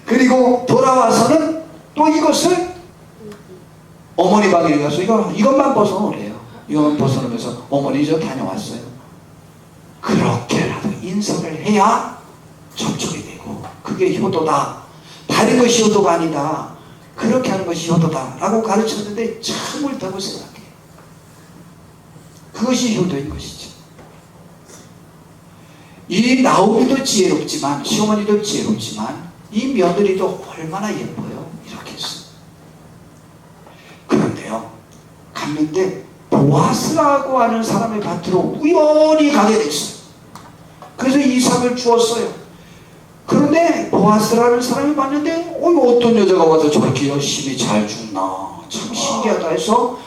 그리고 돌아와서는 또 이것을 어머니 방에 가서 이것만 벗어놓으래요. 이것만 벗어놓으면서 어머니 저 다녀왔어요. 그렇게라도 인사를 해야 접촉이 되고 그게 효도다. 다른 것이 효도가 아니다. 그렇게 하는 것이 효도다 라고 가르쳤는데 참 옳다고 생각해요. 그것이 효도인 것이죠. 이 나오미도 지혜롭지만 시어머니도 지혜롭지만 이 며느리도 얼마나 예뻐요. 이렇게 했어요. 그런데요 갔는데 보아스라고 하는 사람의 밭으로 우연히 가게 됐어요. 그래서 이삭을 주었어요. 그런데 보아스라는 사람이 봤는데 어떤 여자가 와서 저렇게 열심히 잘 죽나 참 신기하다 해서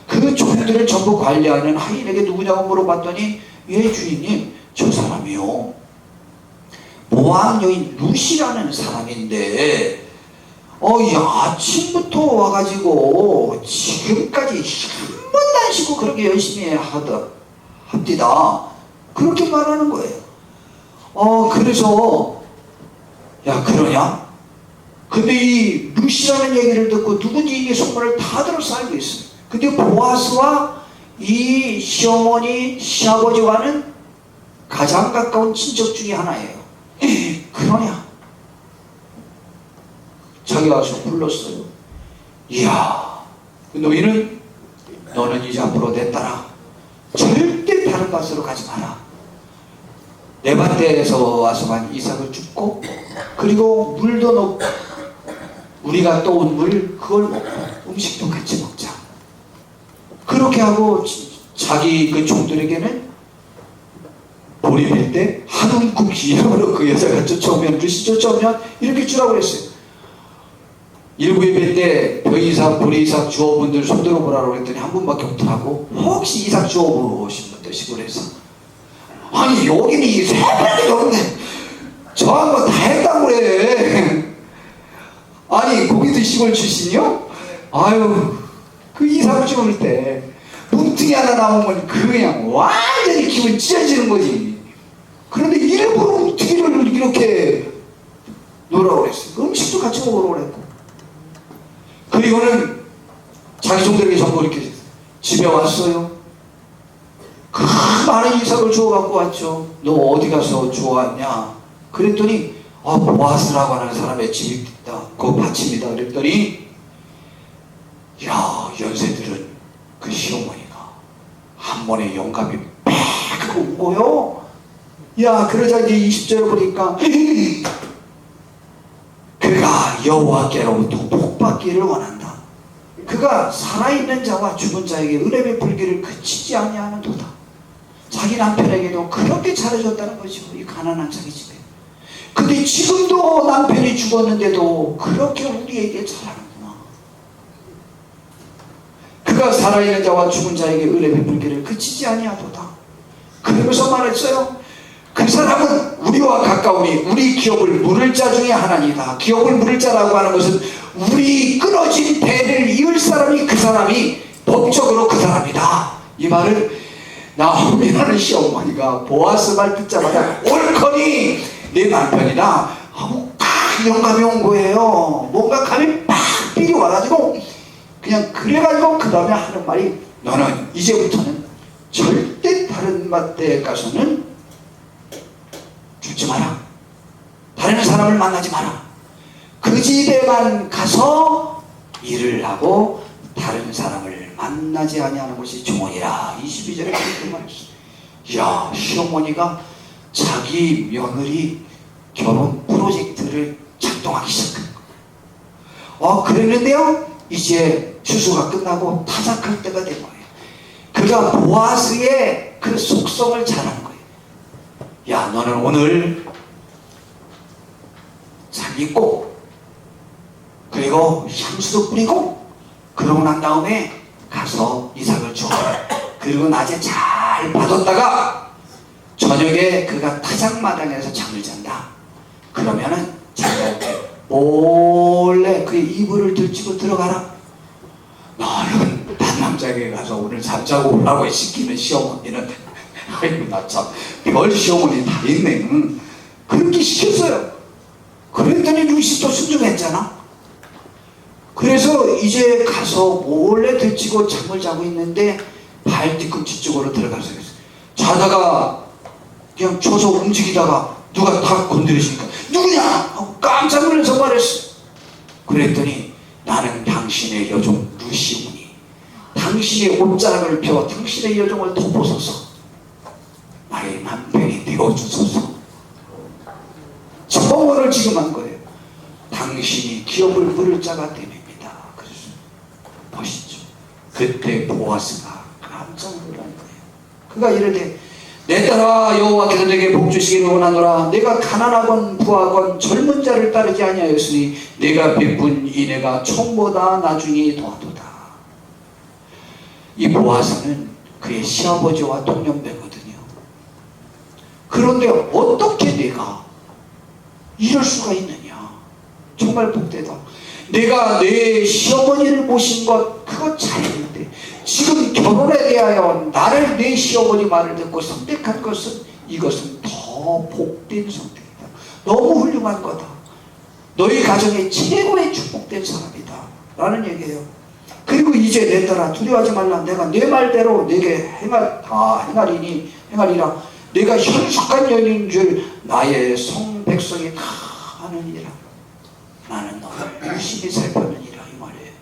그 종들을 전부 관리하는 하인에게 누구냐고 물어봤더니 예 주인님 저 사람이요 모압 여인 루시라는 사람인데 아침부터 와가지고 지금까지 한 번도 안 쉬고 그렇게 열심히 합디다 그렇게 말하는 거예요. 그래서 야 그러냐? 근데 이 루시라는 얘기를 듣고 누군지 이 소문을 다 들어서 알고 있어요. 근데 보아스와 이 시어머니 시아버지와는 가장 가까운 친척 중에 하나예요. 그러냐? 자기가 와서 불렀어요. 이야 너는 이제 앞으로 내 딸아 절대 다른 밭으로 가지 마라. 내 밭에서 와서만 이삭을 줍고 그리고 물도 넣고 우리가 떠온 물 그걸 먹고 음식도 같이 먹자. 그렇게 하고 자기 그 종들에게는 보리빌 때 한 움큼 기름으로 그 여자가 쫓아오면 루시 쫓아오면 이렇게 주라고 그랬어요. 일구예배 때 벼이삭 보리이삭 주어분들 손들어 보라고 그랬더니 한 분밖에 없더라고. 혹시 이삭 주어보신 분들 시골에서 아니 여기는 이 새벽에 없는데 저한 거 다 했다고 그래. 아니 거기도 시골 출신이요? 아유 그 이삭 주울 때 뭉퉁이 하나 나오면 그냥 완전히 기분 찢어지는 거지. 그런데 일부러 뭉퉁이를 이렇게 놓으라고 그랬어요. 음식도 같이 먹으라고 그랬고 그리고는 자기 종들에게 전부 이렇게 집에 왔어요. 그 많은 이삭을 주워갖고 왔죠. 너 어디 가서 주워왔냐? 그랬더니 보아스라고 하는 사람의 집이 있다. 그 밭입니다. 그랬더니 야, 연세들은 그 시어머니가 한 번에 영감이 팍 온 거요. 야, 그러자 이제 20절에 보니까 그가 여호와께로부터 복받기를 원한다. 그가 살아있는 자와 죽은 자에게 은혜 베풀기를 그치지 아니하는도다. 자기 남편에게도 그렇게 잘해줬다는 것이고, 이 가난한 자기 집에. 근데 지금도 남편이 죽었는데도 그렇게 우리에게 잘하는구나. 그가 살아있는 자와 죽은 자에게 은혜 베풀기를 그치지 아니하도다. 그러면서 말했어요. 그 사람은 우리와 가까우니 우리 기업을 물을 자 중에 하나니다. 기업을 물을 자라고 하는 것은 우리 끊어진 배를 이을 사람이 그 사람이 법적으로 그 사람이다. 이 말을 나오미라는 시어머니가 보아스 말 듣자마자 옳거니 내 남편이다 하고 딱 영감이 온 거예요. 뭔가 감이 팍 삐리 와가지고 그냥 그래가지고 그 다음에 하는 말이 너는 이제부터는 절대 다른 밭에 가서는 죽지 마라. 다른 사람을 만나지 마라. 그 집에만 가서 일을 하고 다른 사람을 만나지 아니하는 것이 종언이라. 22절에 그렇게 말했어요. 이야, 시어머니가 자기 며느리 결혼 프로젝트를 작동하기 시작한 거예요. 그랬는데요, 이제 추수가 끝나고 타작할 때가 된 거예요. 그가 보아스의 그 속성을 잘 아는 거예요. 야, 너는 오늘 잘 입고 그리고 향수도 뿌리고 그러고 난 다음에 가서 이삭을 줘. 그리고 낮에 잘 받았다가 저녁에 그가 타작마당에서 잠을 잔다. 그러면은 잠잘 때 몰래 그의 이불을 들치고 들어가라. 너는 단 남자에게 가서 오늘 잠자고 오라고 시키는 시어머니는 아이고 나 참 별 시어머니 다 있네. 그렇게 시켰어요. 그랬더니 루시도 순종했잖아. 그래서 이제 가서 몰래 들치고 잠을 자고 있는데 발 뒤꿈치 쪽으로 들어가서 자다가 그냥 쳐서 움직이다가 누가 다 건드리시니까 누구냐 하고 깜짝 놀라서 말했어. 그랬더니 나는 당신의 여종 루시오니 당신의 옷자락을 펴 당신의 여종을 덮어서서 나의 남편이 되어주소서. 청원을 지금 한 거예요. 당신이 기업을 물을 자가 됩니다. 그래서 보시죠. 그때 보아스가 깜짝 놀란 거예요. 그가 이르되 내 딸아 여호와께서 내게 복 주시기를 원하노라. 내가 가난하건 부하건 젊은 자를 따르지 아니하였으니 내가 베푼 인애가 총보다 나중에 더하도다. 이 보아스는 그의 시아버지와 동년배거든요. 그런데 어떻게 내가 이럴 수가 있느냐. 정말 복되다. 내가 내 시어머니를 모신 것 그거 잘했는데 지금 결혼에 대하여 나를 내 시어머니 말을 듣고 선택한 것은 이것은 더 복된 선택이다. 너무 훌륭한 거다. 너희 가정의 최고의 축복된 사람이다 라는 얘기예요. 그리고 이제 내 딸아 두려워하지 말라. 내가 내 말대로 내게 행하리라. 내가 현숙한 여인인 줄 나의 성백성이 다 아느니라. 나는 너를 열심히 살펴느니라 이 말이에요.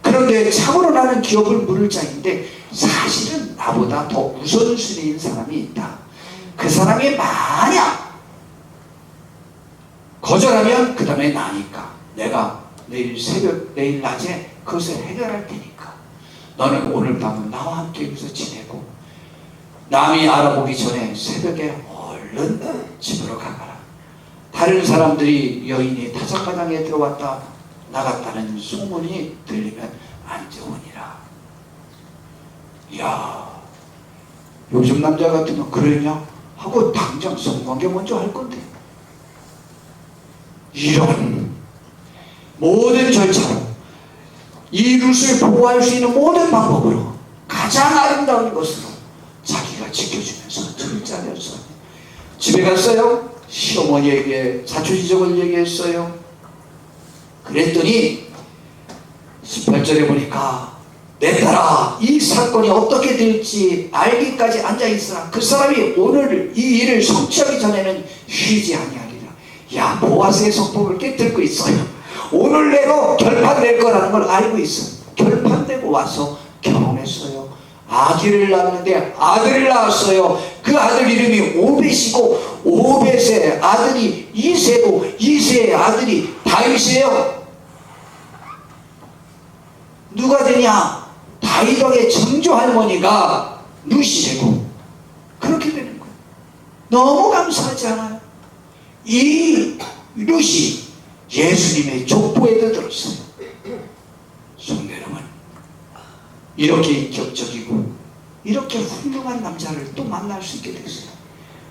그런데 참으로 나는 기업을 물을 자인데 사실은 나보다 더 우선순위인 사람이 있다. 그 사람이 만약 거절하면 그 다음에 나니까 내가 내일 새벽 내일 낮에 그것을 해결할 테니까 너는 오늘 밤은 나와 함께 여기서 지내고 남이 알아보기 전에 새벽에 얼른 집으로 가거라. 다른 사람들이 여인이 타작마당에 들어왔다 나갔다는 소문이 들리면 안 좋으니라. 이야, 요즘 남자 같으면 그러냐 하고 당장 성관계 먼저 할 건데 이런 모든 절차로 이 룻을 보호할 수 있는 모든 방법으로 가장 아름다운 것으로 자기가 지켜주면서 절차면서 집에 갔어요. 시어머니에게 사초지적을 얘기했어요. 그랬더니 18절에 보니까 내 딸아 이 사건이 어떻게 될지 알기까지 앉아있으라. 그 사람이 오늘 이 일을 성취하기 전에는 쉬지 아니하리라. 야, 보아스의 성품을 깨뜨리고 있어요. 오늘 내로 결판될 거라는 걸 알고 있어. 결판되고 와서 결혼했어요. 아기를 낳았는데 아들을 낳았어요. 그 아들 이름이 오벳이고 오벳의 아들이 이새고 이새의 아들이 다윗이에요. 누가 되냐? 다윗 왕의 정조 할머니가 루시되고 그렇게 되는 거예요. 너무 감사하지 않아요? 이 루시 예수님의 족보에도 들었어요. 성도 여러분, 이렇게 인격적이고 이렇게 훌륭한 남자를 또 만날 수 있게 됐어요.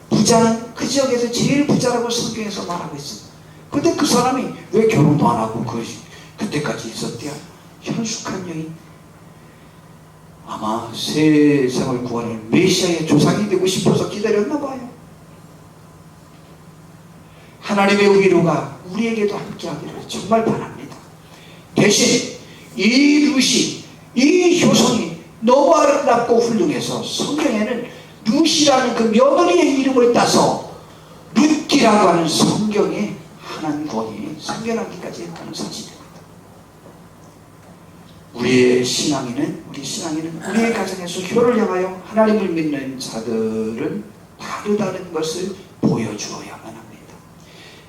부자는 그 지역에서 제일 부자라고 성경에서 말하고 있어요. 근데 그 사람이 왜 결혼도 안 하고 그때까지 있었대요? 현숙한 여인. 아마 세상을 구하는 메시아의 조상이 되고 싶어서 기다렸나 봐요. 하나님의 위로가 우리에게도 함께하기를 정말 바랍니다. 대신 이 루시, 이 효성이 너무 아름답고 훌륭해서 성경에는 루시라는 그 며느리의 이름을 따서 룻기라고 하는 성경에 한 권이 생겨나기까지 했다는 사실입니다. 우리 신앙인은 우리의 가정에서 효를 향하여 하나님을 믿는 자들은 다르다는 것을 보여주어야만 합니다.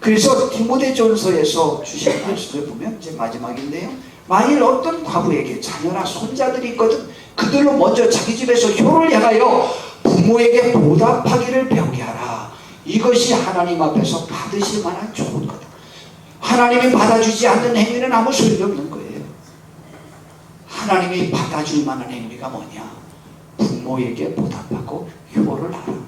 그래서 디모데전서에서 주신 말씀을 보면 이제 마지막인데요. 만일 어떤 과부에게 자녀나 손자들이 있거든 그들로 먼저 자기 집에서 효를 향하여 부모에게 보답하기를 배우게 하라. 이것이 하나님 앞에서 받으실 만한 좋은 거다. 하나님이 받아주지 않는 행위는 아무 소용없는 거예요. 하나님이 받아줄 만한 행위가 뭐냐? 부모에게 보답하고 효를 하라.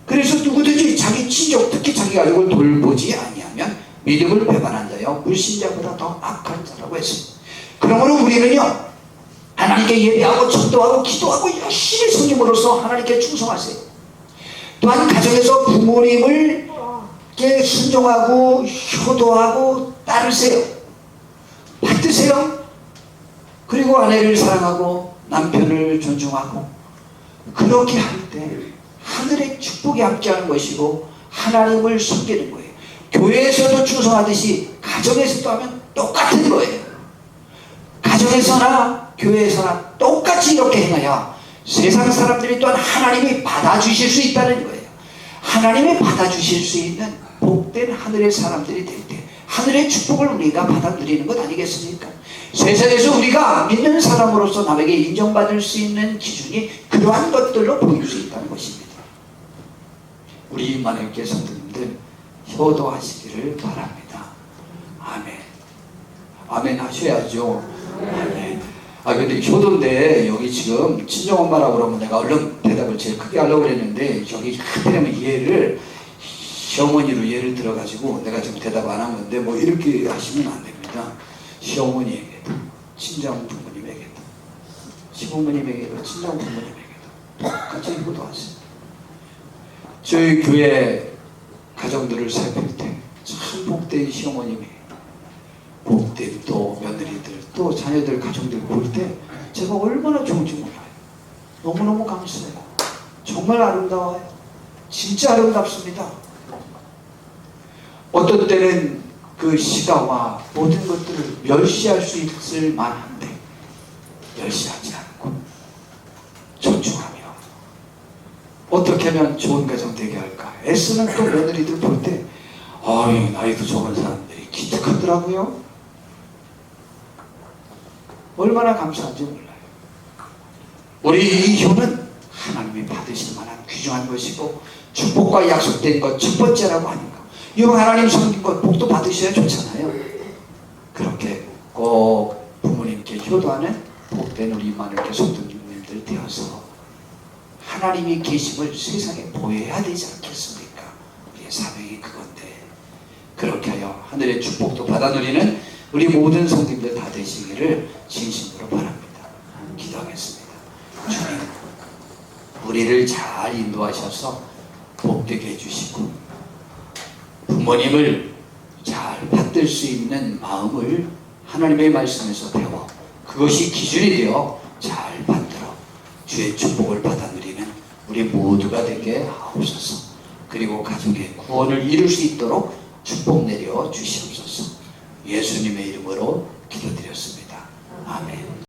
그래서 누구든지 자기 친족, 특히 자기 가족을 돌보지 아니하면 믿음을 배반한 자여 불신자보다 더 악한 자라고 했습니다. 그러므로 우리는요, 하나님께 예배하고 전도하고 기도하고 열심히 섬김으로써 하나님께 충성하세요. 또한 가정에서 부모님을께 순종하고 효도하고 따르세요. 받드세요. 그리고 아내를 사랑하고 남편을 존중하고 그렇게 할 때 하늘의 축복이 함께하는 것이고 하나님을 섬기는 거예요. 교회에서도 충성하듯이 가정에서도 하면 똑같은 거예요. 가정에서나 교회에서나 똑같이 이렇게 행해야 세상 사람들이 또한 하나님이 받아주실 수 있다는 거예요. 하나님이 받아주실 수 있는 복된 하늘의 사람들이 될 때 하늘의 축복을 우리가 받아 누리는 것 아니겠습니까? 세상에서 우리가 믿는 사람으로서 남에게 인정받을 수 있는 기준이 그러한 것들로 보일 수 있다는 것입니다. 우리 만일께 성도님들 효도하시기를 바랍니다. 아멘. 아멘 하셔야죠. 아멘. 근데 효도인데 여기 지금 친정엄마라고 그러면 내가 얼른 대답을 제일 크게 하려고 그랬는데 여기 하필이면 얘를 시어머니로 예를 들어가지고 내가 지금 대답 안 한 건데 뭐 이렇게 하시면 안 됩니다. 시어머니에게도 친정 부모님에게도 시부모님에게도 친정 부모님에게도 똑같이 효도하세요. 저희 교회 가정들을 살필 때 참 복된 시어머님이 복된 또 며느리들 또 자녀들 가정들 볼 때 제가 얼마나 좋은지 몰라요. 너무너무 감사해요. 정말 아름다워요. 진짜 아름답습니다. 어떤 때는 그 시가와 모든 것들을 멸시할 수 있을 만한데 멸시하지 않고 존중하며 어떻게 하면 좋은 가정 되게 할까 애쓰는 또 며느리들 볼 때 아유 나이도 적은 사람들이 기특하더라고요. 얼마나 감사한지 몰라요. 우리 이 효는 하나님이 받으실 만한 귀중한 것이고 축복과 약속된 것 첫 번째라고 하니까 이거 하나님 섬긴 것 복도 받으셔야 좋잖아요. 그렇게 꼭 부모님께 효도하는 복된 우리 만일께 성도님들 되어서 하나님이 계심을 세상에 보여야 되지 않겠습니까? 우리의 사명이 그건데 그렇게 하여 하늘의 축복도 받아 누리는 우리 모든 성도님들 다 되시기를 진심으로 바랍니다. 기도하겠습니다. 주님, 우리를 잘 인도하셔서 복되게 해주시고 부모님을 잘 받들 수 있는 마음을 하나님의 말씀에서 배워 그것이 기준이 되어 잘 만들어 주의 축복을 받아 누리는 우리 모두가 되게 하옵소서. 그리고 가족의 구원을 이룰 수 있도록 축복 내려 주시옵소서. 예수님의 이름으로 기도드렸습니다. 아멘.